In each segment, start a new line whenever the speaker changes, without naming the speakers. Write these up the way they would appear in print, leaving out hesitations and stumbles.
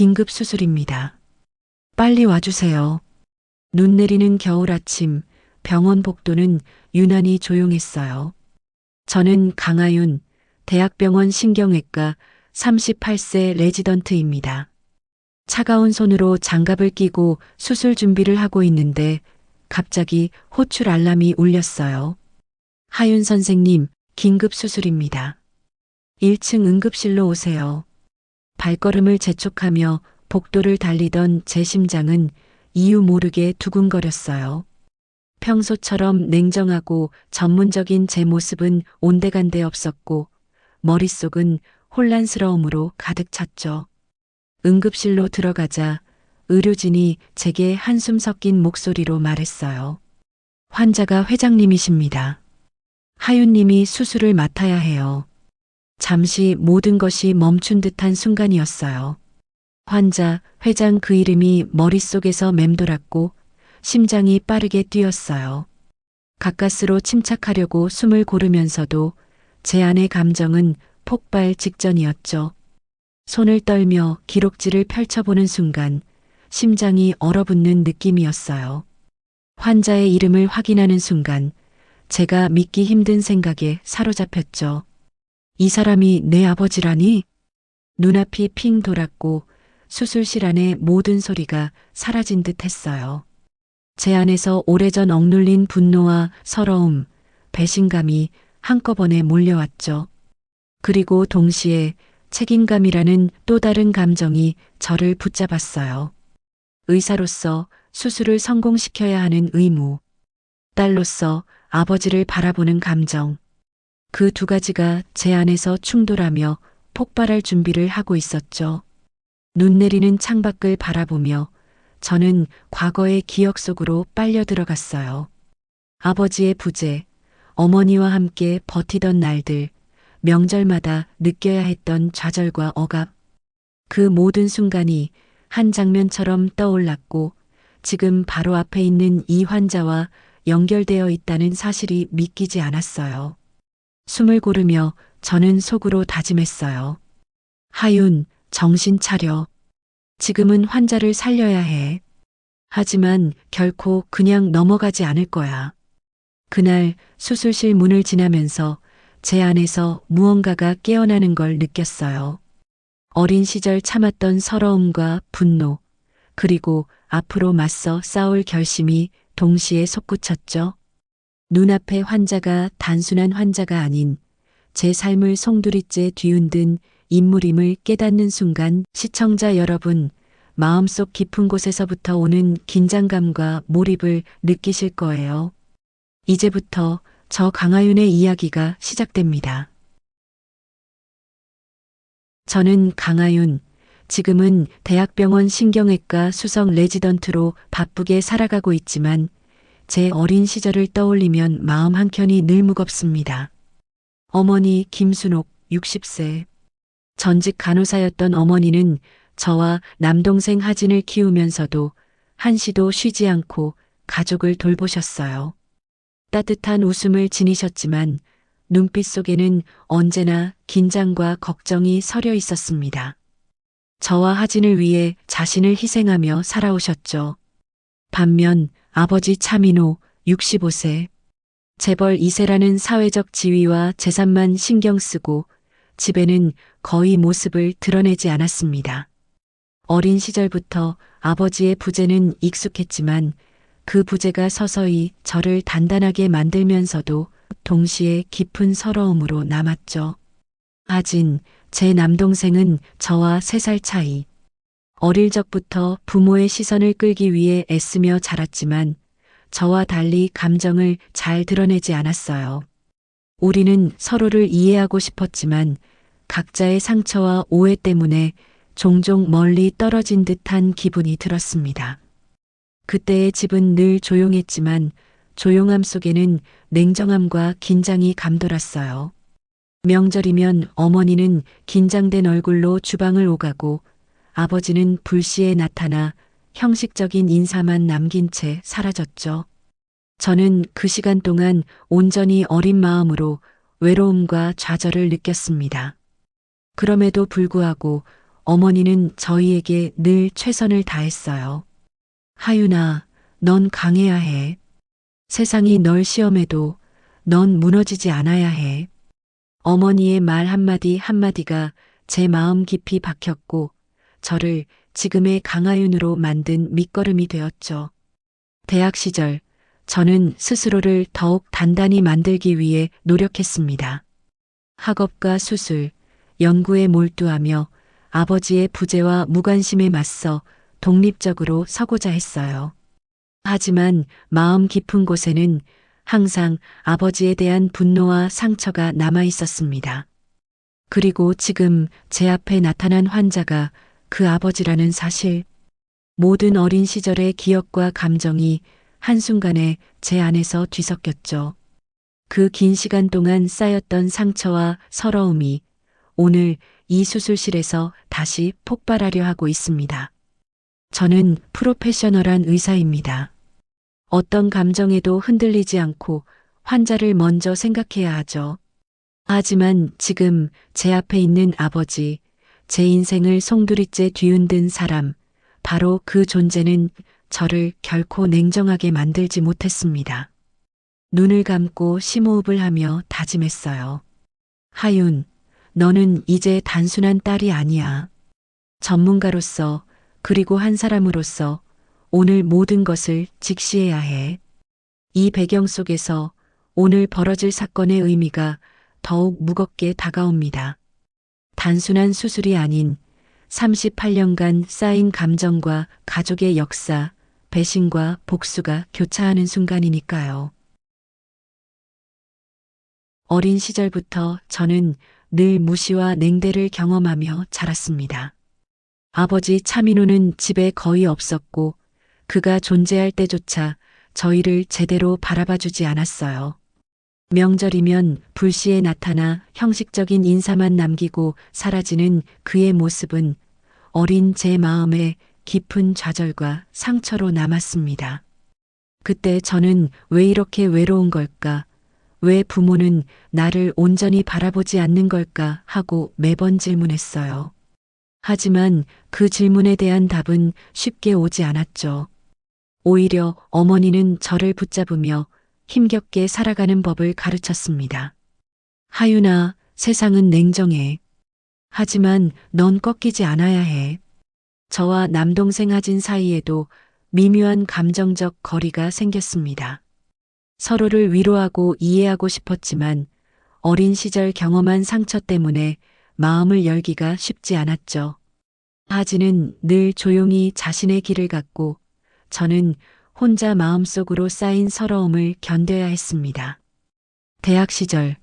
긴급 수술입니다. 빨리 와주세요. 눈 내리는 겨울 아침, 병원 복도는 유난히 조용했어요. 저는 강하윤, 대학병원 신경외과 38세 레지던트입니다. 차가운 손으로 장갑을 끼고 수술 준비를 하고 있는데 갑자기 호출 알람이 울렸어요. 하윤 선생님, 긴급 수술입니다. 1층 응급실로 오세요. 발걸음을 재촉하며 복도를 달리던 제 심장은 이유 모르게 두근거렸어요. 평소처럼 냉정하고 전문적인 제 모습은 온데간데 없었고 머릿속은 혼란스러움으로 가득 찼죠. 응급실로 들어가자 의료진이 제게 한숨 섞인 목소리로 말했어요. 환자가 회장님이십니다. 하윤님이 수술을 맡아야 해요. 잠시 모든 것이 멈춘 듯한 순간이었어요. 환자, 회장 그 이름이 머릿속에서 맴돌았고 심장이 빠르게 뛰었어요. 가까스로 침착하려고 숨을 고르면서도 제 안의 감정은 폭발 직전이었죠. 손을 떨며 기록지를 펼쳐보는 순간 심장이 얼어붙는 느낌이었어요. 환자의 이름을 확인하는 순간 제가 믿기 힘든 생각에 사로잡혔죠. 이 사람이 내 아버지라니? 눈앞이 핑 돌았고 수술실 안의 모든 소리가 사라진 듯 했어요. 제 안에서 오래전 억눌린 분노와 서러움, 배신감이 한꺼번에 몰려왔죠. 그리고 동시에 책임감이라는 또 다른 감정이 저를 붙잡았어요. 의사로서 수술을 성공시켜야 하는 의무, 딸로서 아버지를 바라보는 감정, 그 두 가지가 제 안에서 충돌하며 폭발할 준비를 하고 있었죠. 눈 내리는 창밖을 바라보며 저는 과거의 기억 속으로 빨려 들어갔어요. 아버지의 부재, 어머니와 함께 버티던 날들, 명절마다 느껴야 했던 좌절과 억압. 그 모든 순간이 한 장면처럼 떠올랐고 지금 바로 앞에 있는 이 환자와 연결되어 있다는 사실이 믿기지 않았어요. 숨을 고르며 저는 속으로 다짐했어요. 하윤, 정신 차려. 지금은 환자를 살려야 해. 하지만 결코 그냥 넘어가지 않을 거야. 그날 수술실 문을 지나면서 제 안에서 무언가가 깨어나는 걸 느꼈어요. 어린 시절 참았던 서러움과 분노, 그리고 앞으로 맞서 싸울 결심이 동시에 솟구쳤죠. 눈앞의 환자가 단순한 환자가 아닌 제 삶을 송두리째 뒤흔든 인물임을 깨닫는 순간 시청자 여러분, 마음속 깊은 곳에서부터 오는 긴장감과 몰입을 느끼실 거예요. 이제부터 저 강하윤의 이야기가 시작됩니다. 저는 강하윤, 지금은 대학병원 신경외과 수석 레지던트로 바쁘게 살아가고 있지만 제 어린 시절을 떠올리면 마음 한켠이 늘 무겁습니다. 어머니 김순옥 60세. 전직 간호사였던 어머니는 저와 남동생 하진을 키우면서도 한시도 쉬지 않고 가족을 돌보셨어요. 따뜻한 웃음을 지니셨지만 눈빛 속에는 언제나 긴장과 걱정이 서려 있었습니다. 저와 하진을 위해 자신을 희생하며 살아오셨죠. 반면 아버지 차민호 65세. 재벌 2세라는 사회적 지위와 재산만 신경 쓰고 집에는 거의 모습을 드러내지 않았습니다. 어린 시절부터 아버지의 부재는 익숙했지만 그 부재가 서서히 저를 단단하게 만들면서도 동시에 깊은 서러움으로 남았죠. 하진, 제 남동생은 저와 3살 차이. 어릴 적부터 부모의 시선을 끌기 위해 애쓰며 자랐지만 저와 달리 감정을 잘 드러내지 않았어요. 우리는 서로를 이해하고 싶었지만 각자의 상처와 오해 때문에 종종 멀리 떨어진 듯한 기분이 들었습니다. 그때의 집은 늘 조용했지만 조용함 속에는 냉정함과 긴장이 감돌았어요. 명절이면 어머니는 긴장된 얼굴로 주방을 오가고 아버지는 불시에 나타나 형식적인 인사만 남긴 채 사라졌죠. 저는 그 시간 동안 온전히 어린 마음으로 외로움과 좌절을 느꼈습니다. 그럼에도 불구하고 어머니는 저희에게 늘 최선을 다했어요. 하윤아, 넌 강해야 해. 세상이 널 시험해도 넌 무너지지 않아야 해. 어머니의 말 한마디 한마디가 제 마음 깊이 박혔고 저를 지금의 강하윤으로 만든 밑거름이 되었죠. 대학 시절 저는 스스로를 더욱 단단히 만들기 위해 노력했습니다. 학업과 수술, 연구에 몰두하며 아버지의 부재와 무관심에 맞서 독립적으로 서고자 했어요. 하지만 마음 깊은 곳에는 항상 아버지에 대한 분노와 상처가 남아 있었습니다. 그리고 지금 제 앞에 나타난 환자가 그 아버지라는 사실, 모든 어린 시절의 기억과 감정이 한순간에 제 안에서 뒤섞였죠. 그 긴 시간 동안 쌓였던 상처와 서러움이 오늘 이 수술실에서 다시 폭발하려 하고 있습니다. 저는 프로페셔널한 의사입니다. 어떤 감정에도 흔들리지 않고 환자를 먼저 생각해야 하죠. 하지만 지금 제 앞에 있는 아버지, 제 인생을 송두리째 뒤흔든 사람, 바로 그 존재는 저를 결코 냉정하게 만들지 못했습니다. 눈을 감고 심호흡을 하며 다짐했어요. 하윤, 너는 이제 단순한 딸이 아니야. 전문가로서 그리고 한 사람으로서 오늘 모든 것을 직시해야 해. 이 배경 속에서 오늘 벌어질 사건의 의미가 더욱 무겁게 다가옵니다. 단순한 수술이 아닌 38년간 쌓인 감정과 가족의 역사, 배신과 복수가 교차하는 순간이니까요. 어린 시절부터 저는 늘 무시와 냉대를 경험하며 자랐습니다. 아버지 차민호는 집에 거의 없었고 그가 존재할 때조차 저희를 제대로 바라봐주지 않았어요. 명절이면 불시에 나타나 형식적인 인사만 남기고 사라지는 그의 모습은 어린 제 마음에 깊은 좌절과 상처로 남았습니다. 그때 저는 왜 이렇게 외로운 걸까? 왜 부모는 나를 온전히 바라보지 않는 걸까? 하고 매번 질문했어요. 하지만 그 질문에 대한 답은 쉽게 오지 않았죠. 오히려 어머니는 저를 붙잡으며 힘겹게 살아가는 법을 가르쳤습니다. 하윤아, 세상은 냉정해. 하지만 넌 꺾이지 않아야 해. 저와 남동생 하진 사이에도 미묘한 감정적 거리가 생겼습니다. 서로를 위로하고 이해하고 싶었지만 어린 시절 경험한 상처 때문에 마음을 열기가 쉽지 않았죠. 하진은 늘 조용히 자신의 길을 갔고 저는 혼자 마음속으로 쌓인 서러움을 견뎌야 했습니다. 대학 시절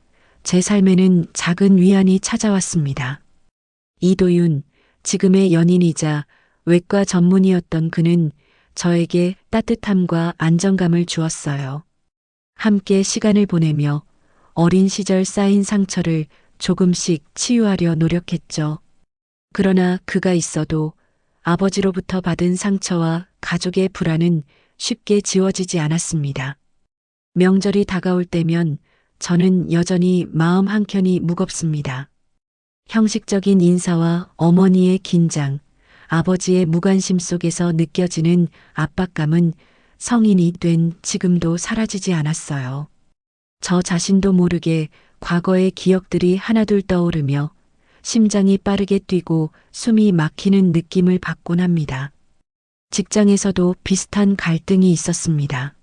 제 삶에는 작은 위안이 찾아왔습니다. 이도윤, 지금의 연인이자 외과 전문의였던 그는 저에게 따뜻함과 안정감을 주었어요. 함께 시간을 보내며 어린 시절 쌓인 상처를 조금씩 치유하려 노력했죠. 그러나 그가 있어도 아버지로부터 받은 상처와 가족의 불안은 쉽게 지워지지 않았습니다. 명절이 다가올 때면 저는 여전히 마음 한켠이 무겁습니다. 형식적인 인사와 어머니의 긴장, 아버지의 무관심 속에서 느껴지는 압박감은 성인이 된 지금도 사라지지 않았어요. 저 자신도 모르게 과거의 기억들이 하나둘 떠오르며 심장이 빠르게 뛰고 숨이 막히는 느낌을 받곤 합니다. 직장에서도 비슷한 갈등이 있었습니다.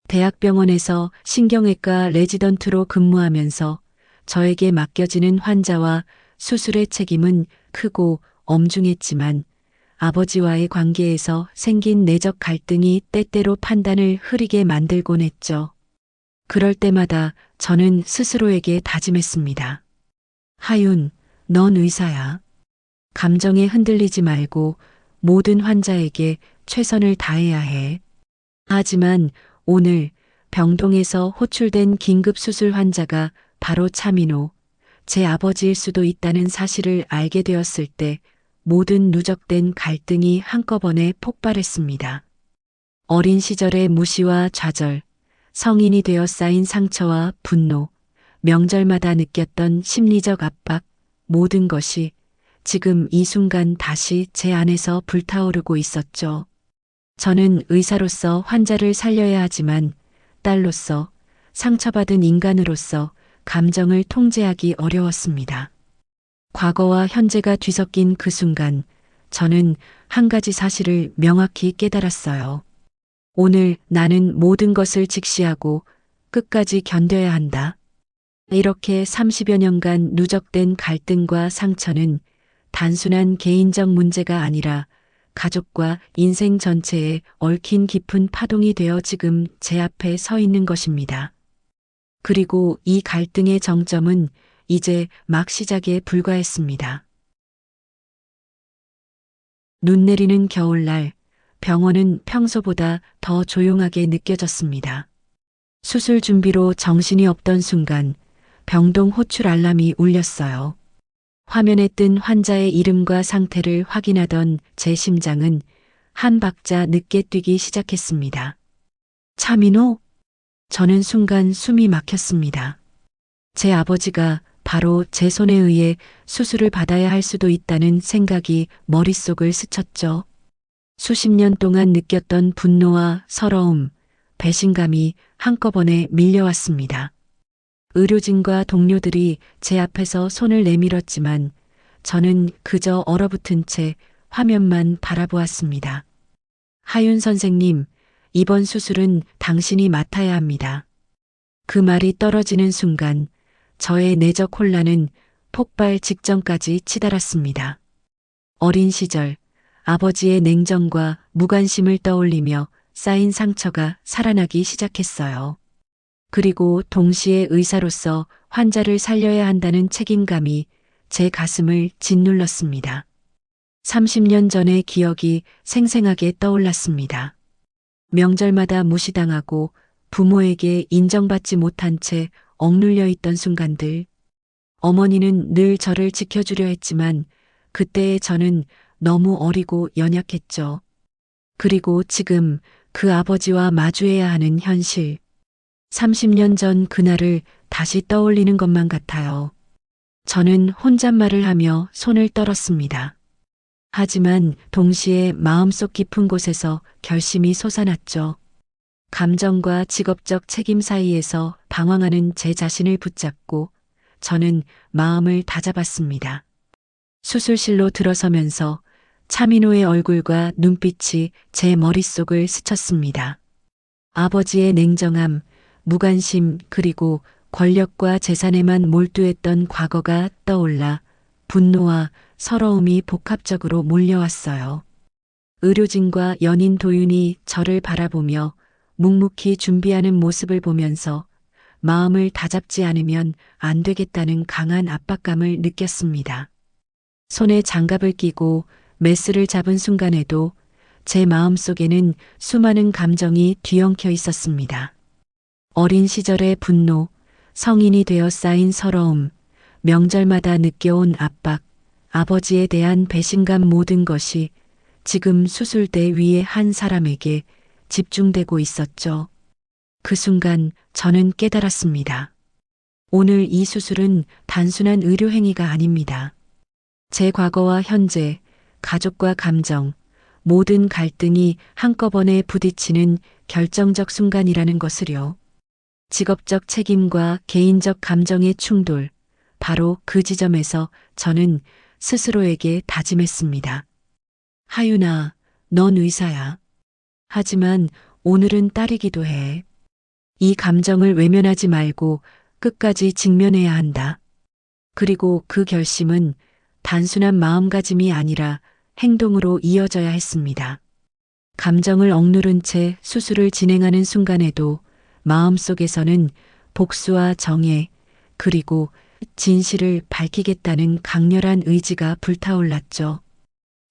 대학병원에서 신경외과 레지던트로 근무하면서 저에게 맡겨지는 환자와 수술의 책임은 크고 엄중했지만 아버지와의 관계에서 생긴 내적 갈등이 때때로 판단을 흐리게 만들곤 했죠. 그럴 때마다 저는 스스로에게 다짐했습니다. 하윤, 넌 의사야. 감정에 흔들리지 말고 모든 환자에게 최선을 다해야 해. 하지만 오늘 병동에서 호출된 긴급수술 환자가 바로 차민호, 제 아버지일 수도 있다는 사실을 알게 되었을 때 모든 누적된 갈등이 한꺼번에 폭발했습니다. 어린 시절의 무시와 좌절, 성인이 되어 쌓인 상처와 분노, 명절마다 느꼈던 심리적 압박, 모든 것이 지금 이 순간 다시 제 안에서 불타오르고 있었죠. 저는 의사로서 환자를 살려야 하지만 딸로서, 상처받은 인간으로서 감정을 통제하기 어려웠습니다. 과거와 현재가 뒤섞인 그 순간 저는 한 가지 사실을 명확히 깨달았어요. 오늘 나는 모든 것을 직시하고 끝까지 견뎌야 한다. 이렇게 30여 년간 누적된 갈등과 상처는 단순한 개인적 문제가 아니라 가족과 인생 전체에 얽힌 깊은 파동이 되어 지금 제 앞에 서 있는 것입니다. 그리고 이 갈등의 정점은 이제 막 시작에 불과했습니다. 눈 내리는 겨울날, 병원은 평소보다 더 조용하게 느껴졌습니다. 수술 준비로 정신이 없던 순간 병동 호출 알람이 울렸어요. 화면에 뜬 환자의 이름과 상태를 확인하던 제 심장은 한 박자 늦게 뛰기 시작했습니다. 차민호? 저는 순간 숨이 막혔습니다. 제 아버지가 바로 제 손에 의해 수술을 받아야 할 수도 있다는 생각이 머릿속을 스쳤죠. 수십 년 동안 느꼈던 분노와 서러움, 배신감이 한꺼번에 밀려왔습니다. 의료진과 동료들이 제 앞에서 손을 내밀었지만 저는 그저 얼어붙은 채 화면만 바라보았습니다. 하윤 선생님, 이번 수술은 당신이 맡아야 합니다. 그 말이 떨어지는 순간 저의 내적 혼란은 폭발 직전까지 치달았습니다. 어린 시절 아버지의 냉정과 무관심을 떠올리며 쌓인 상처가 살아나기 시작했어요. 그리고 동시에 의사로서 환자를 살려야 한다는 책임감이 제 가슴을 짓눌렀습니다. 30년 전의 기억이 생생하게 떠올랐습니다. 명절마다 무시당하고 부모에게 인정받지 못한 채 억눌려 있던 순간들. 어머니는 늘 저를 지켜주려 했지만 그때의 저는 너무 어리고 연약했죠. 그리고 지금 그 아버지와 마주해야 하는 현실. 30년 전 그날을 다시 떠올리는 것만 같아요. 저는 혼잣말을 하며 손을 떨었습니다. 하지만 동시에 마음속 깊은 곳에서 결심이 솟아났죠. 감정과 직업적 책임 사이에서 방황하는 제 자신을 붙잡고 저는 마음을 다잡았습니다. 수술실로 들어서면서 차민호의 얼굴과 눈빛이 제 머릿속을 스쳤습니다. 아버지의 냉정함, 무관심 그리고 권력과 재산에만 몰두했던 과거가 떠올라 분노와 서러움이 복합적으로 몰려왔어요. 의료진과 연인 도윤이 저를 바라보며 묵묵히 준비하는 모습을 보면서 마음을 다잡지 않으면 안 되겠다는 강한 압박감을 느꼈습니다. 손에 장갑을 끼고 메스를 잡은 순간에도 제 마음속에는 수많은 감정이 뒤엉켜 있었습니다. 어린 시절의 분노, 성인이 되어 쌓인 서러움, 명절마다 느껴온 압박, 아버지에 대한 배신감 모든 것이 지금 수술대 위의 한 사람에게 집중되고 있었죠. 그 순간 저는 깨달았습니다. 오늘 이 수술은 단순한 의료 행위가 아닙니다. 제 과거와 현재, 가족과 감정, 모든 갈등이 한꺼번에 부딪히는 결정적 순간이라는 것을요. 직업적 책임과 개인적 감정의 충돌, 바로 그 지점에서 저는 스스로에게 다짐했습니다. 하윤아, 넌 의사야. 하지만 오늘은 딸이기도 해. 이 감정을 외면하지 말고 끝까지 직면해야 한다. 그리고 그 결심은 단순한 마음가짐이 아니라 행동으로 이어져야 했습니다. 감정을 억누른 채 수술을 진행하는 순간에도 마음속에서는 복수와 정의, 그리고 진실을 밝히겠다는 강렬한 의지가 불타올랐죠.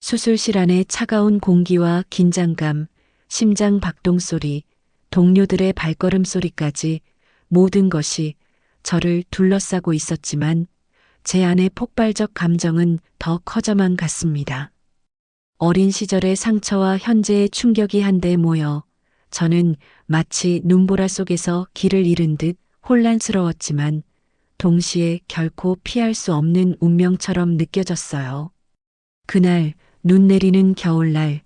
수술실 안의 차가운 공기와 긴장감, 심장 박동 소리, 동료들의 발걸음 소리까지 모든 것이 저를 둘러싸고 있었지만 제 안의 폭발적 감정은 더 커져만 갔습니다. 어린 시절의 상처와 현재의 충격이 한데 모여 저는 마치 눈보라 속에서 길을 잃은 듯 혼란스러웠지만 동시에 결코 피할 수 없는 운명처럼 느껴졌어요. 그날 눈 내리는 겨울날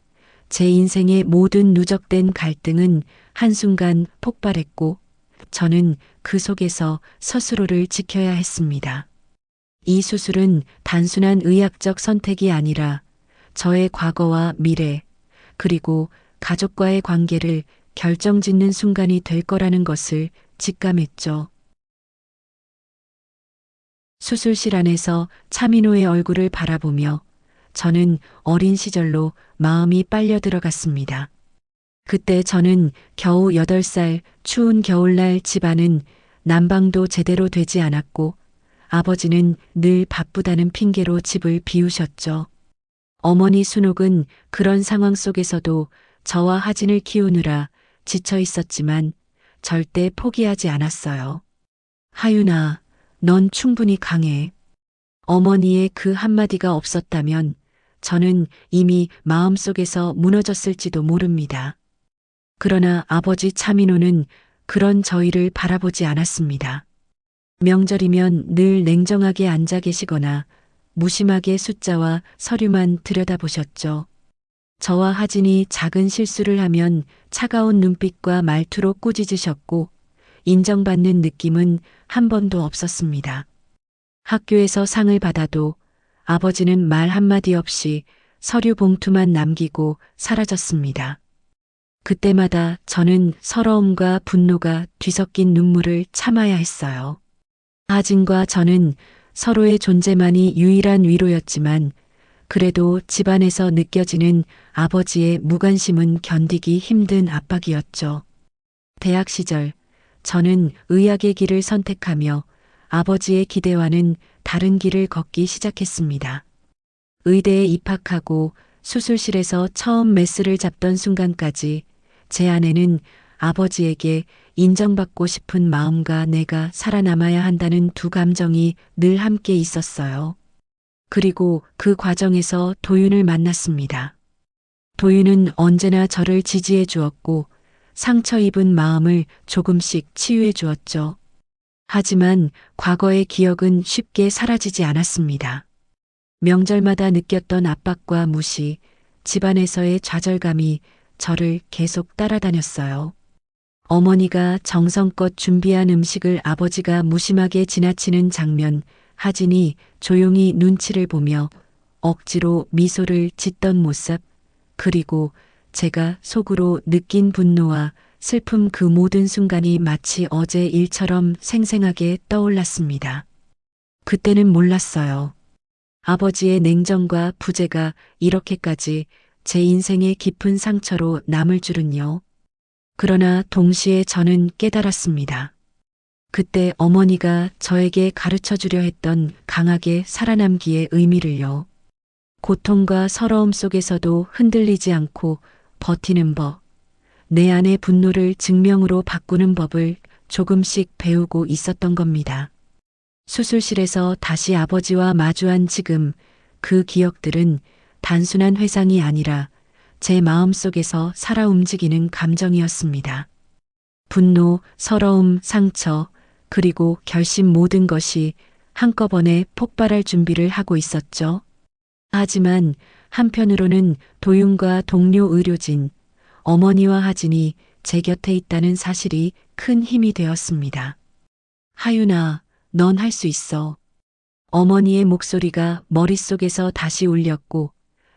제 인생의 모든 누적된 갈등은 한순간 폭발했고 저는 그 속에서 스스로를 지켜야 했습니다. 이 수술은 단순한 의학적 선택이 아니라 저의 과거와 미래, 그리고 가족과의 관계를 결정짓는 순간이 될 거라는 것을 직감했죠. 수술실 안에서 차민호의 얼굴을 바라보며 저는 어린 시절로 마음이 빨려 들어갔습니다. 그때 저는 겨우 8살 추운 겨울날 집안은 난방도 제대로 되지 않았고 아버지는 늘 바쁘다는 핑계로 집을 비우셨죠. 어머니 순옥은 그런 상황 속에서도 저와 하진을 키우느라 지쳐 있었지만 절대 포기하지 않았어요. 하윤아, 넌 충분히 강해. 어머니의 그 한마디가 없었다면 저는 이미 마음속에서 무너졌을지도 모릅니다. 그러나 아버지 차민호는 그런 저희를 바라보지 않았습니다. 명절이면 늘 냉정하게 앉아 계시거나 무심하게 숫자와 서류만 들여다보셨죠. 저와 하진이 작은 실수를 하면 차가운 눈빛과 말투로 꾸짖으셨고 인정받는 느낌은 한 번도 없었습니다. 학교에서 상을 받아도 아버지는 말 한마디 없이 서류 봉투만 남기고 사라졌습니다. 그때마다 저는 서러움과 분노가 뒤섞인 눈물을 참아야 했어요. 하진과 저는 서로의 존재만이 유일한 위로였지만 그래도 집안에서 느껴지는 아버지의 무관심은 견디기 힘든 압박이었죠. 대학 시절 저는 의학의 길을 선택하며 아버지의 기대와는 다른 길을 걷기 시작했습니다. 의대에 입학하고 수술실에서 처음 메스를 잡던 순간까지 제 안에는 아버지에게 인정받고 싶은 마음과 내가 살아남아야 한다는 두 감정이 늘 함께 있었어요. 그리고 그 과정에서 도윤을 만났습니다. 도윤은 언제나 저를 지지해 주었고 상처 입은 마음을 조금씩 치유해 주었죠. 하지만 과거의 기억은 쉽게 사라지지 않았습니다. 명절마다 느꼈던 압박과 무시, 집안에서의 좌절감이 저를 계속 따라다녔어요. 어머니가 정성껏 준비한 음식을 아버지가 무심하게 지나치는 장면, 하진이 조용히 눈치를 보며 억지로 미소를 짓던 모습, 그리고 제가 속으로 느낀 분노와 슬픔 그 모든 순간이 마치 어제 일처럼 생생하게 떠올랐습니다. 그때는 몰랐어요. 아버지의 냉정과 부재가 이렇게까지 제 인생의 깊은 상처로 남을 줄은요. 그러나 동시에 저는 깨달았습니다. 그때 어머니가 저에게 가르쳐 주려 했던 강하게 살아남기의 의미를요. 고통과 서러움 속에서도 흔들리지 않고 버티는 법, 내 안의 분노를 증명으로 바꾸는 법을 조금씩 배우고 있었던 겁니다. 수술실에서 다시 아버지와 마주한 지금 그 기억들은 단순한 회상이 아니라 제 마음속에서 살아 움직이는 감정이었습니다. 분노, 서러움, 상처, 그리고 결심 모든 것이 한꺼번에 폭발할 준비를 하고 있었죠. 하지만 한편으로는 도윤과 동료 의료진, 어머니와 하진이 제 곁에 있다는 사실이 큰 힘이 되었습니다. 하윤아, 넌 할 수 있어. 어머니의 목소리가 머릿속에서 다시 울렸고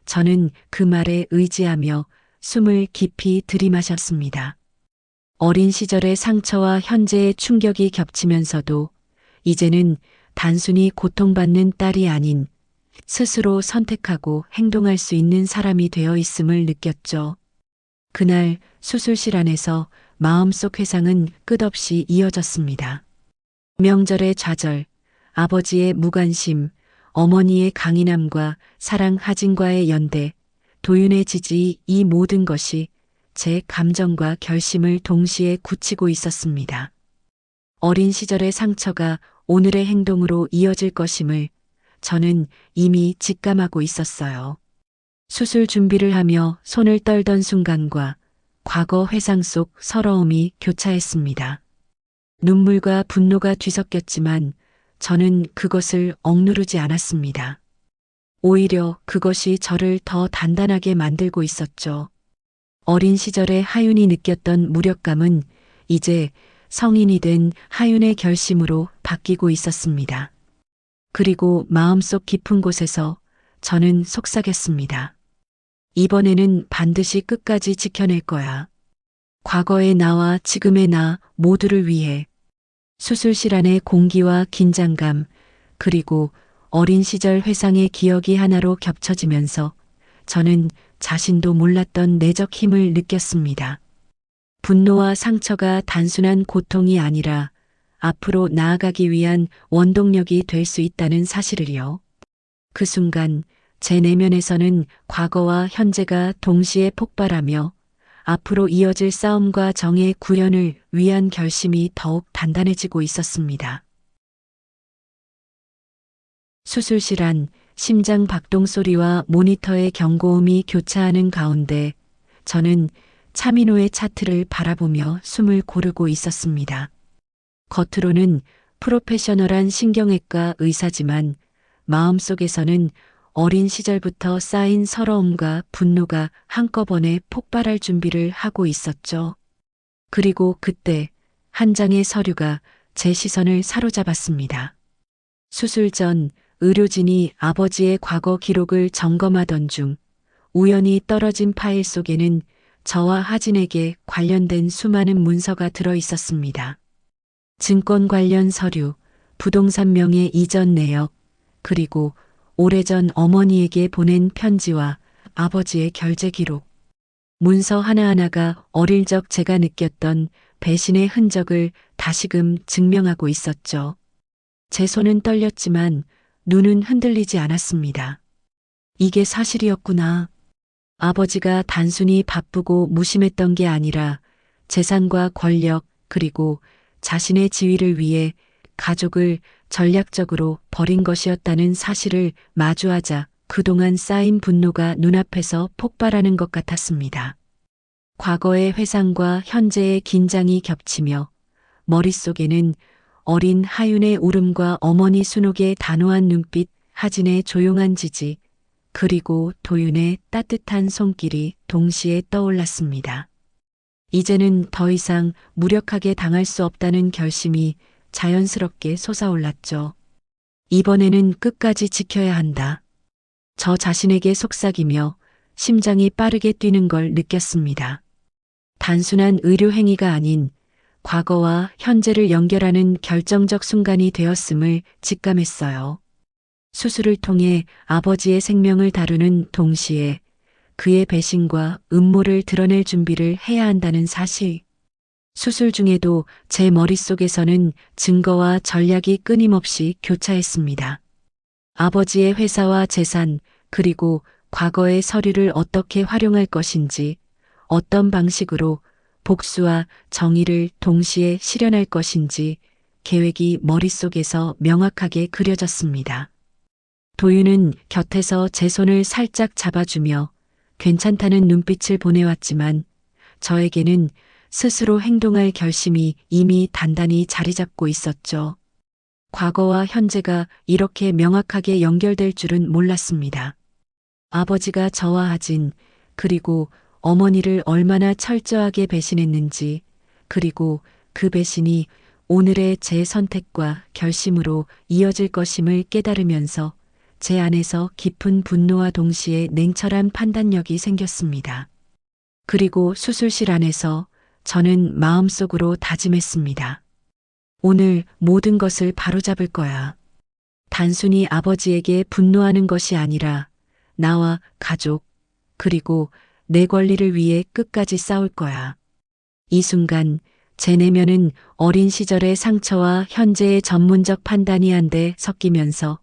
저는 그 말에 의지하며 숨을 깊이 들이마셨습니다. 어린 시절의 상처와 현재의 충격이 겹치면서도 이제는 단순히 고통받는 딸이 아닌 스스로 선택하고 행동할 수 있는 사람이 되어 있음을 느꼈죠. 그날 수술실 안에서 마음속 회상은 끝없이 이어졌습니다. 명절의 좌절, 아버지의 무관심, 어머니의 강인함과 사랑 하진과의 연대, 도윤의 지지, 이 모든 것이 제 감정과 결심을 동시에 굳히고 있었습니다. 어린 시절의 상처가 오늘의 행동으로 이어질 것임을 저는 이미 직감하고 있었어요. 수술 준비를 하며 손을 떨던 순간과 과거 회상 속 서러움이 교차했습니다. 눈물과 분노가 뒤섞였지만 저는 그것을 억누르지 않았습니다. 오히려 그것이 저를 더 단단하게 만들고 있었죠. 어린 시절의 하윤이 느꼈던 무력감은 이제 성인이 된 하윤의 결심으로 바뀌고 있었습니다. 그리고 마음속 깊은 곳에서 저는 속삭였습니다. 이번에는 반드시 끝까지 지켜낼 거야. 과거의 나와 지금의 나 모두를 위해. 수술실 안의 공기와 긴장감, 그리고 어린 시절 회상의 기억이 하나로 겹쳐지면서 저는 자신도 몰랐던 내적 힘을 느꼈습니다. 분노와 상처가 단순한 고통이 아니라 앞으로 나아가기 위한 원동력이 될 수 있다는 사실을요. 그 순간 제 내면에서는 과거와 현재가 동시에 폭발하며 앞으로 이어질 싸움과 정의 구현을 위한 결심이 더욱 단단해지고 있었습니다. 수술실 안 심장 박동 소리와 모니터의 경고음이 교차하는 가운데 저는 차민호의 차트를 바라보며 숨을 고르고 있었습니다. 겉으로는 프로페셔널한 신경외과 의사지만 마음속에서는 어린 시절부터 쌓인 서러움과 분노가 한꺼번에 폭발할 준비를 하고 있었죠. 그리고 그때 한 장의 서류가 제 시선을 사로잡았습니다. 수술 전 의료진이 아버지의 과거 기록을 점검하던 중 우연히 떨어진 파일 속에는 저와 하진에게 관련된 수많은 문서가 들어 있었습니다. 증권 관련 서류, 부동산 명의 이전 내역, 그리고 오래전 어머니에게 보낸 편지와 아버지의 결제 기록. 문서 하나하나가 어릴 적 제가 느꼈던 배신의 흔적을 다시금 증명하고 있었죠. 제 손은 떨렸지만 눈은 흔들리지 않았습니다. 이게 사실이었구나. 아버지가 단순히 바쁘고 무심했던 게 아니라 재산과 권력 그리고 자신의 지위를 위해 가족을 전략적으로 버린 것이었다는 사실을 마주하자 그동안 쌓인 분노가 눈앞에서 폭발하는 것 같았습니다. 과거의 회상과 현재의 긴장이 겹치며 머릿속에는 어린 하윤의 울음과 어머니 순옥의 단호한 눈빛, 하진의 조용한 지지, 그리고 도윤의 따뜻한 손길이 동시에 떠올랐습니다. 이제는 더 이상 무력하게 당할 수 없다는 결심이 자연스럽게 솟아올랐죠. 이번에는 끝까지 지켜야 한다. 저 자신에게 속삭이며 심장이 빠르게 뛰는 걸 느꼈습니다. 단순한 의료 행위가 아닌 과거와 현재를 연결하는 결정적 순간이 되었음을 직감했어요. 수술을 통해 아버지의 생명을 다루는 동시에 그의 배신과 음모를 드러낼 준비를 해야 한다는 사실. 수술 중에도 제 머릿속에서는 증거와 전략이 끊임없이 교차했습니다. 아버지의 회사와 재산, 그리고 과거의 서류를 어떻게 활용할 것인지, 어떤 방식으로 복수와 정의를 동시에 실현할 것인지 계획이 머릿속에서 명확하게 그려졌습니다. 도윤은 곁에서 제 손을 살짝 잡아주며 괜찮다는 눈빛을 보내왔지만 저에게는 스스로 행동할 결심이 이미 단단히 자리 잡고 있었죠. 과거와 현재가 이렇게 명확하게 연결될 줄은 몰랐습니다. 아버지가 저와 하진, 그리고 어머니를 얼마나 철저하게 배신했는지, 그리고 그 배신이 오늘의 제 선택과 결심으로 이어질 것임을 깨달으면서 제 안에서 깊은 분노와 동시에 냉철한 판단력이 생겼습니다. 그리고 수술실 안에서 저는 마음속으로 다짐했습니다. 오늘 모든 것을 바로잡을 거야. 단순히 아버지에게 분노하는 것이 아니라 나와 가족, 그리고 내 권리를 위해 끝까지 싸울 거야. 이 순간 제 내면은 어린 시절의 상처와 현재의 전문적 판단이 한데 섞이면서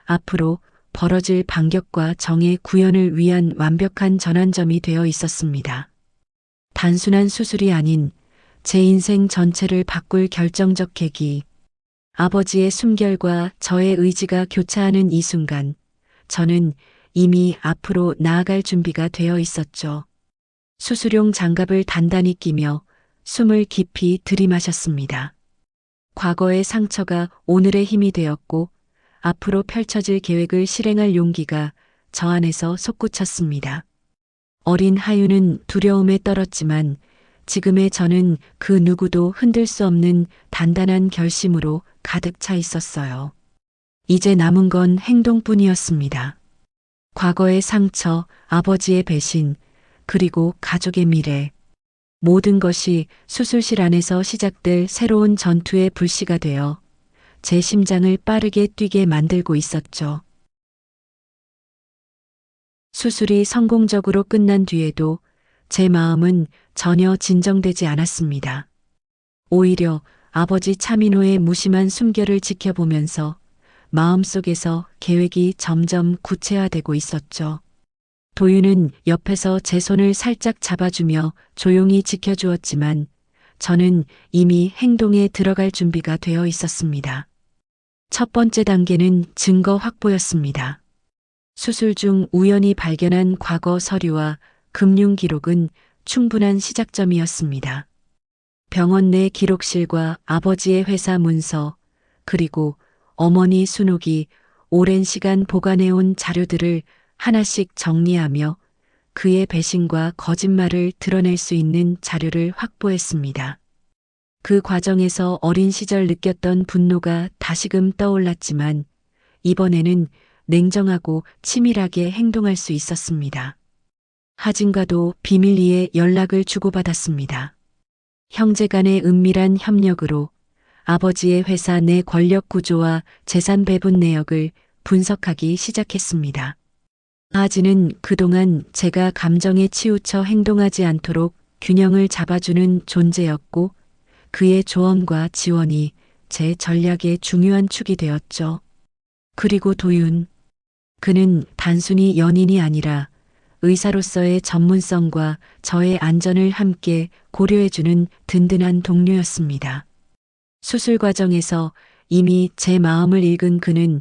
앞으로 벌어질 반격과 정의 구현을 위한 완벽한 전환점이 되어 있었습니다. 단순한 수술이 아닌 제 인생 전체를 바꿀 결정적 계기. 아버지의 숨결과 저의 의지가 교차하는 이 순간, 저는 이미 앞으로 나아갈 준비가 되어 있었죠. 수술용 장갑을 단단히 끼며 숨을 깊이 들이마셨습니다. 과거의 상처가 오늘의 힘이 되었고 앞으로 펼쳐질 계획을 실행할 용기가 저 안에서 솟구쳤습니다. 어린 하윤은 두려움에 떨었지만 지금의 저는 그 누구도 흔들 수 없는 단단한 결심으로 가득 차 있었어요. 이제 남은 건 행동뿐이었습니다. 과거의 상처, 아버지의 배신, 그리고 가족의 미래. 모든 것이 수술실 안에서 시작될 새로운 전투의 불씨가 되어 제 심장을 빠르게 뛰게 만들고 있었죠. 수술이 성공적으로 끝난 뒤에도 제 마음은 전혀 진정되지 않았습니다. 오히려 아버지 차민호의 무심한 숨결을 지켜보면서 마음속에서 계획이 점점 구체화되고 있었죠. 도윤은 옆에서 제 손을 살짝 잡아주며 조용히 지켜주었지만 저는 이미 행동에 들어갈 준비가 되어 있었습니다. 첫 번째 단계는 증거 확보였습니다. 수술 중 우연히 발견한 과거 서류와 금융 기록은 충분한 시작점이었습니다. 병원 내 기록실과 아버지의 회사 문서, 그리고 어머니 순옥이 오랜 시간 보관해온 자료들을 하나씩 정리하며 그의 배신과 거짓말을 드러낼 수 있는 자료를 확보했습니다. 그 과정에서 어린 시절 느꼈던 분노가 다시금 떠올랐지만 이번에는 냉정하고 치밀하게 행동할 수 있었습니다. 하진과도 비밀리에 연락을 주고받았습니다. 형제 간의 은밀한 협력으로 아버지의 회사 내 권력 구조와 재산 배분 내역을 분석하기 시작했습니다. 하진은 그동안 제가 감정에 치우쳐 행동하지 않도록 균형을 잡아주는 존재였고 그의 조언과 지원이 제 전략의 중요한 축이 되었죠. 그리고 도윤. 그는 단순히 연인이 아니라 의사로서의 전문성과 저의 안전을 함께 고려해주는 든든한 동료였습니다. 수술 과정에서 이미 제 마음을 읽은 그는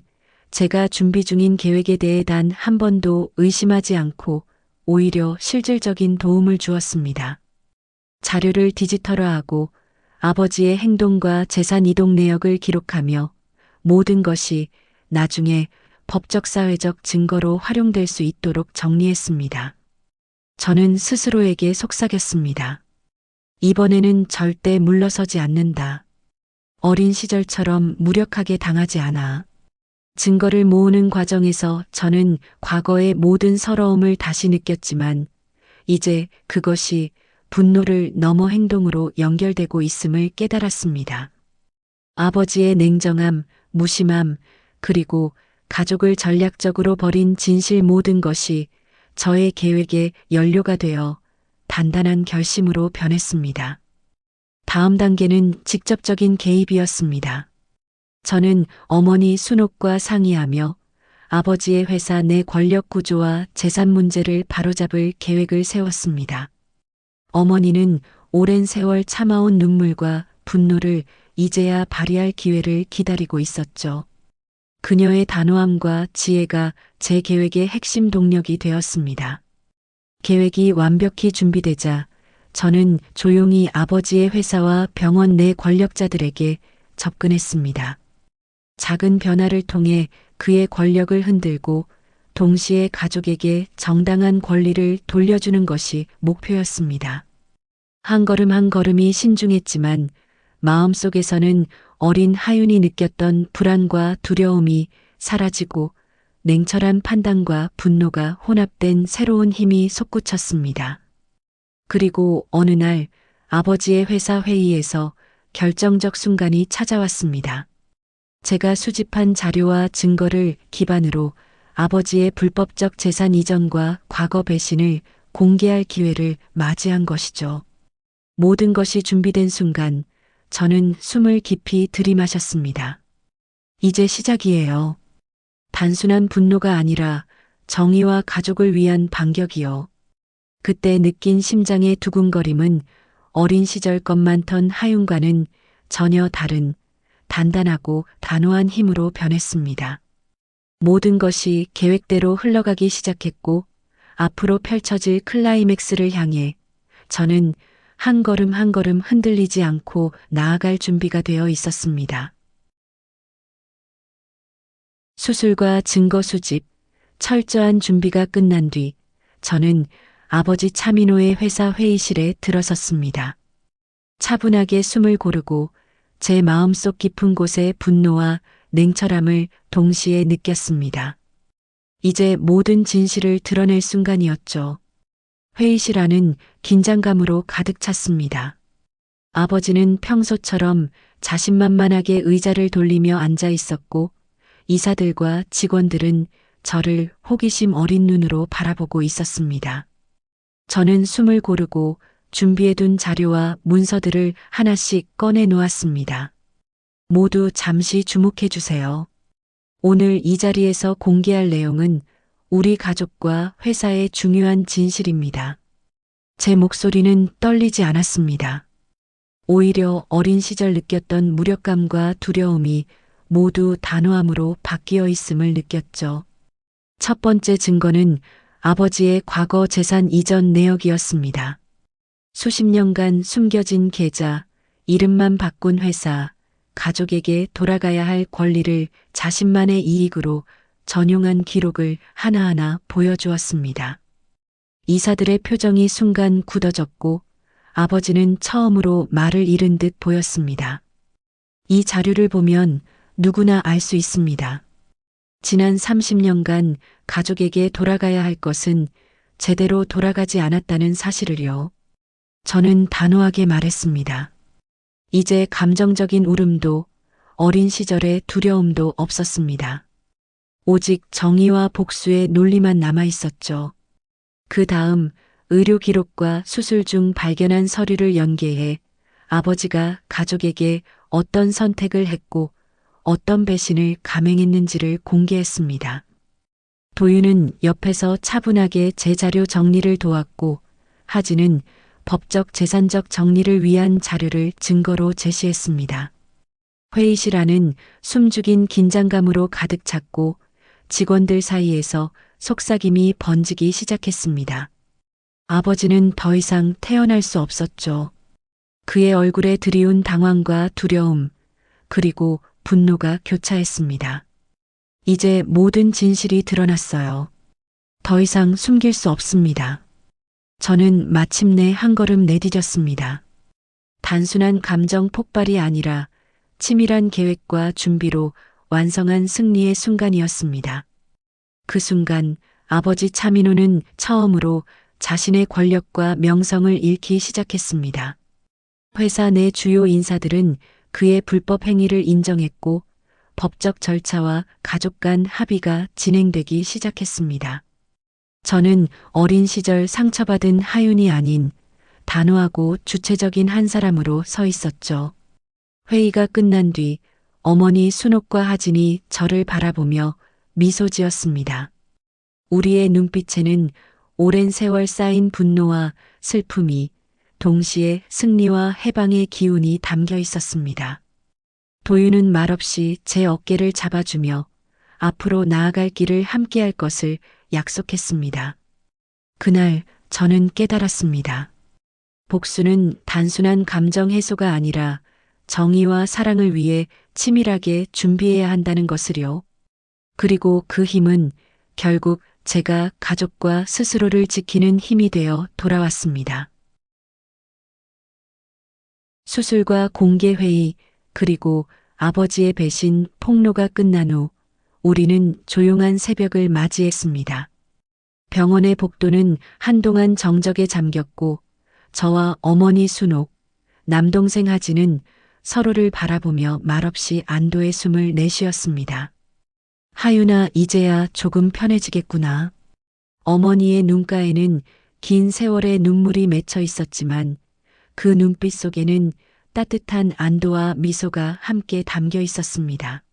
제가 준비 중인 계획에 대해 단 한 번도 의심하지 않고 오히려 실질적인 도움을 주었습니다. 자료를 디지털화하고 아버지의 행동과 재산 이동 내역을 기록하며 모든 것이 나중에 법적 사회적 증거로 활용될 수 있도록 정리했습니다. 저는 스스로에게 속삭였습니다. 이번에는 절대 물러서지 않는다. 어린 시절처럼 무력하게 당하지 않아. 증거를 모으는 과정에서 저는 과거의 모든 서러움을 다시 느꼈지만 이제 그것이 분노를 넘어 행동으로 연결되고 있음을 깨달았습니다. 아버지의 냉정함, 무심함, 그리고 가족을 전략적으로 버린 진실 모든 것이 저의 계획의 연료가 되어 단단한 결심으로 변했습니다. 다음 단계는 직접적인 개입이었습니다. 저는 어머니 순옥과 상의하며 아버지의 회사 내 권력 구조와 재산 문제를 바로잡을 계획을 세웠습니다. 어머니는 오랜 세월 참아온 눈물과 분노를 이제야 발휘할 기회를 기다리고 있었죠. 그녀의 단호함과 지혜가 제 계획의 핵심 동력이 되었습니다. 계획이 완벽히 준비되자 저는 조용히 아버지의 회사와 병원 내 권력자들에게 접근했습니다. 작은 변화를 통해 그의 권력을 흔들고 동시에 가족에게 정당한 권리를 돌려주는 것이 목표였습니다. 한 걸음 한 걸음이 신중했지만 마음속에서는 어린 하윤이 느꼈던 불안과 두려움이 사라지고 냉철한 판단과 분노가 혼합된 새로운 힘이 솟구쳤습니다. 그리고 어느 날 아버지의 회사 회의에서 결정적 순간이 찾아왔습니다. 제가 수집한 자료와 증거를 기반으로 아버지의 불법적 재산 이전과 과거 배신을 공개할 기회를 맞이한 것이죠. 모든 것이 준비된 순간 저는 숨을 깊이 들이마셨습니다. 이제 시작이에요. 단순한 분노가 아니라 정의와 가족을 위한 반격이요. 그때 느낀 심장의 두근거림은 어린 시절 것 많던 하윤과는 전혀 다른 단단하고 단호한 힘으로 변했습니다. 모든 것이 계획대로 흘러가기 시작했고 앞으로 펼쳐질 클라이맥스를 향해 저는 한 걸음 한 걸음 흔들리지 않고 나아갈 준비가 되어 있었습니다. 수술과 증거 수집, 철저한 준비가 끝난 뒤 저는 아버지 차민호의 회사 회의실에 들어섰습니다. 차분하게 숨을 고르고 제 마음속 깊은 곳에 분노와 냉철함을 동시에 느꼈습니다. 이제 모든 진실을 드러낼 순간이었죠. 회의실 안은 긴장감으로 가득 찼습니다. 아버지는 평소처럼 자신만만하게 의자를 돌리며 앉아 있었고 이사들과 직원들은 저를 호기심 어린 눈으로 바라보고 있었습니다. 저는 숨을 고르고 준비해둔 자료와 문서들을 하나씩 꺼내 놓았습니다. 모두 잠시 주목해 주세요. 오늘 이 자리에서 공개할 내용은 우리 가족과 회사의 중요한 진실입니다. 제 목소리는 떨리지 않았습니다. 오히려 어린 시절 느꼈던 무력감과 두려움이 모두 단호함으로 바뀌어 있음을 느꼈죠. 첫 번째 증거는 아버지의 과거 재산 이전 내역이었습니다. 수십 년간 숨겨진 계좌, 이름만 바꾼 회사, 가족에게 돌아가야 할 권리를 자신만의 이익으로 전용한 기록을 하나하나 보여주었습니다. 이사들의 표정이 순간 굳어졌고 아버지는 처음으로 말을 잃은 듯 보였습니다. 이 자료를 보면 누구나 알 수 있습니다. 지난 30년간 가족에게 돌아가야 할 것은 제대로 돌아가지 않았다는 사실을요. 저는 단호하게 말했습니다. 이제 감정적인 울음도 어린 시절의 두려움도 없었습니다. 오직 정의와 복수의 논리만 남아 있었죠. 그 다음 의료 기록과 수술 중 발견한 서류를 연계해 아버지가 가족에게 어떤 선택을 했고 어떤 배신을 감행했는지를 공개했습니다. 도윤은 옆에서 차분하게 제 자료 정리를 도왔고 하진은 법적 재산적 정리를 위한 자료를 증거로 제시했습니다. 회의실 안은 숨죽인 긴장감으로 가득 찼고 직원들 사이에서 속삭임이 번지기 시작했습니다. 아버지는 더 이상 태어날 수 없었죠. 그의 얼굴에 드리운 당황과 두려움, 그리고 분노가 교차했습니다. 이제 모든 진실이 드러났어요. 더 이상 숨길 수 없습니다. 저는 마침내 한 걸음 내디뎠습니다. 단순한 감정 폭발이 아니라 치밀한 계획과 준비로 완성한 승리의 순간이었습니다. 그 순간 아버지 차민호는 처음으로 자신의 권력과 명성을 잃기 시작했습니다. 회사 내 주요 인사들은 그의 불법 행위를 인정했고 법적 절차와 가족 간 합의가 진행되기 시작했습니다. 저는 어린 시절 상처받은 하윤이 아닌 단호하고 주체적인 한 사람으로 서 있었죠. 회의가 끝난 뒤 어머니 순옥과 하진이 저를 바라보며 미소 지었습니다. 우리의 눈빛에는 오랜 세월 쌓인 분노와 슬픔이 동시에 승리와 해방의 기운이 담겨 있었습니다. 도윤은 말없이 제 어깨를 잡아주며 앞으로 나아갈 길을 함께할 것을 약속했습니다. 그날 저는 깨달았습니다. 복수는 단순한 감정 해소가 아니라 정의와 사랑을 위해 치밀하게 준비해야 한다는 것을요. 그리고 그 힘은 결국 제가 가족과 스스로를 지키는 힘이 되어 돌아왔습니다. 수술과 공개회의, 그리고 아버지의 배신, 폭로가 끝난 후 우리는 조용한 새벽을 맞이했습니다. 병원의 복도는 한동안 정적에 잠겼고 저와 어머니 순옥, 남동생 하진은 서로를 바라보며 말없이 안도의 숨을 내쉬었습니다. 하윤아, 이제야 조금 편해지겠구나. 어머니의 눈가에는 긴 세월의 눈물이 맺혀 있었지만 그 눈빛 속에는 따뜻한 안도와 미소가 함께 담겨 있었습니다.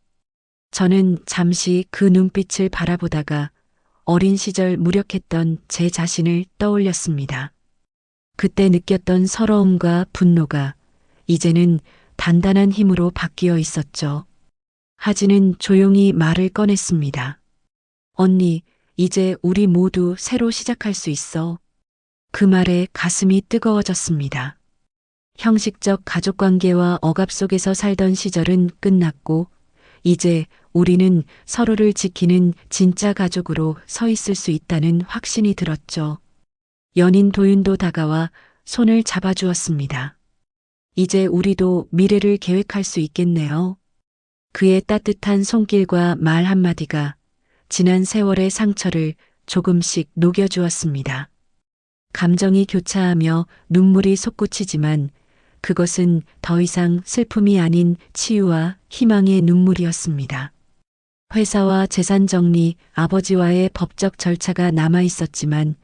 저는 잠시 그 눈빛을 바라보다가 어린 시절 무력했던 제 자신을 떠올렸습니다. 그때 느꼈던 서러움과 분노가 이제는 단단한 힘으로 바뀌어 있었죠. 하진은 조용히 말을 꺼냈습니다. 언니, 이제 우리 모두 새로 시작할 수 있어. 그 말에 가슴이 뜨거워졌습니다. 형식적 가족관계와 억압 속에서 살던 시절은 끝났고 이제 우리는 서로를 지키는 진짜 가족으로 서 있을 수 있다는 확신이 들었죠. 연인 도윤도 다가와 손을 잡아주었습니다. 이제 우리도 미래를 계획할 수 있겠네요. 그의 따뜻한 손길과 말 한마디가 지난 세월의 상처를 조금씩 녹여주었습니다. 감정이 교차하며 눈물이 솟구치지만 그것은 더 이상 슬픔이 아닌 치유와 희망의 눈물이었습니다. 회사와 재산 정리, 아버지와의 법적 절차가 남아 있었지만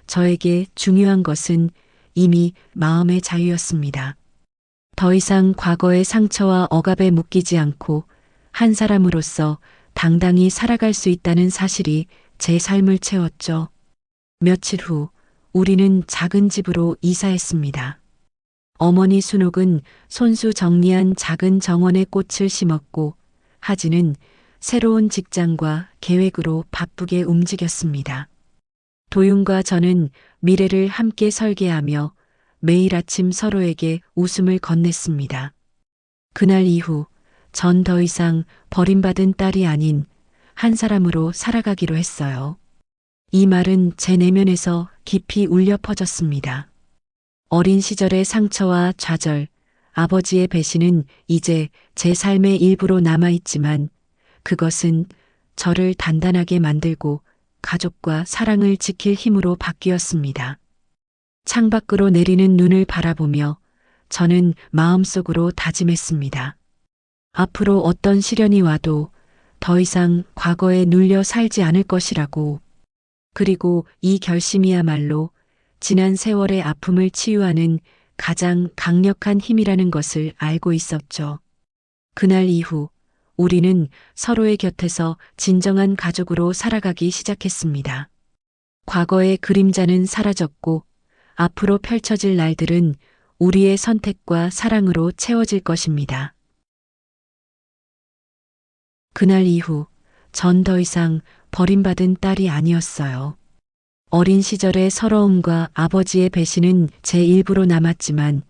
저에게 중요한 것은 이미 마음의 자유였습니다. 더 이상 과거의 상처와 억압에 묶이지 않고 한 사람으로서 당당히 살아갈 수 있다는 사실이 제 삶을 채웠죠. 며칠 후 우리는 작은 집으로 이사했습니다. 어머니 순옥은 손수 정리한 작은 정원에 꽃을 심었고 하진은 새로운 직장과 계획으로 바쁘게 움직였습니다. 도윤과 저는 미래를 함께 설계하며 매일 아침 서로에게 웃음을 건넸습니다. 그날 이후 전 더 이상 버림받은 딸이 아닌 한 사람으로 살아가기로 했어요. 이 말은 제 내면에서 깊이 울려 퍼졌습니다. 어린 시절의 상처와 좌절, 아버지의 배신은 이제 제 삶의 일부로 남아있지만 그것은 저를 단단하게 만들고 가족과 사랑을 지킬 힘으로 바뀌었습니다. 창밖으로 내리는 눈을 바라보며 저는 마음속으로 다짐했습니다. 앞으로 어떤 시련이 와도 더 이상 과거에 눌려 살지 않을 것이라고. 그리고 이 결심이야말로 지난 세월의 아픔을 치유하는 가장 강력한 힘이라는 것을 알고 있었죠. 그날 이후 우리는 서로의 곁에서 진정한 가족으로 살아가기 시작했습니다. 과거의 그림자는 사라졌고 앞으로 펼쳐질 날들은 우리의 선택과 사랑으로 채워질 것입니다. 그날 이후 전 더 이상 버림받은 딸이 아니었어요. 어린 시절의 서러움과 아버지의 배신은 제 일부로 남았지만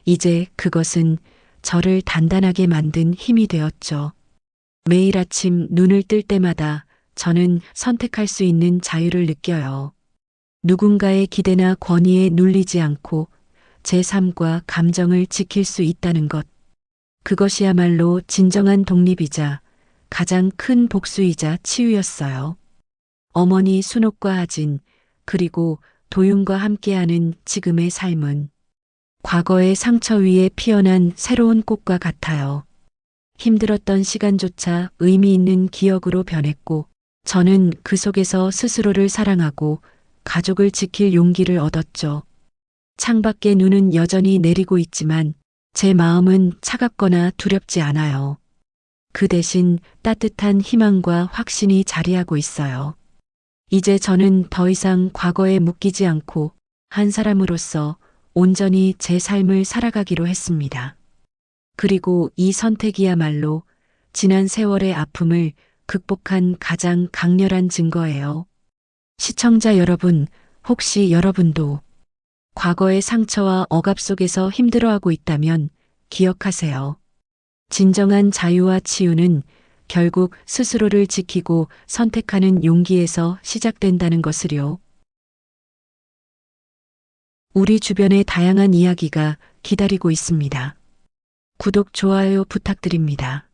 이제 그것은 저를 단단하게 만든 힘이 되었죠. 매일 아침 눈을 뜰 때마다 저는 선택할 수 있는 자유를 느껴요. 누군가의 기대나 권위에 눌리지 않고 제 삶과 감정을 지킬 수 있다는 것. 그것이야말로 진정한 독립이자 가장 큰 복수이자 치유였어요. 어머니 순옥과 하진, 그리고 도윤과 함께하는 지금의 삶은 과거의 상처 위에 피어난 새로운 꽃과 같아요. 힘들었던 시간조차 의미 있는 기억으로 변했고 저는 그 속에서 스스로를 사랑하고 가족을 지킬 용기를 얻었죠. 창밖의 눈은 여전히 내리고 있지만 제 마음은 차갑거나 두렵지 않아요. 그 대신 따뜻한 희망과 확신이 자리하고 있어요. 이제 저는 더 이상 과거에 묶이지 않고 한 사람으로서 온전히 제 삶을 살아가기로 했습니다. 그리고 이 선택이야말로 지난 세월의 아픔을 극복한 가장 강렬한 증거예요. 시청자 여러분, 혹시 여러분도 과거의 상처와 억압 속에서 힘들어하고 있다면 기억하세요. 진정한 자유와 치유는 결국 스스로를 지키고 선택하는 용기에서 시작된다는 것을요. 우리 주변에 다양한 이야기가 기다리고 있습니다. 구독, 좋아요 부탁드립니다.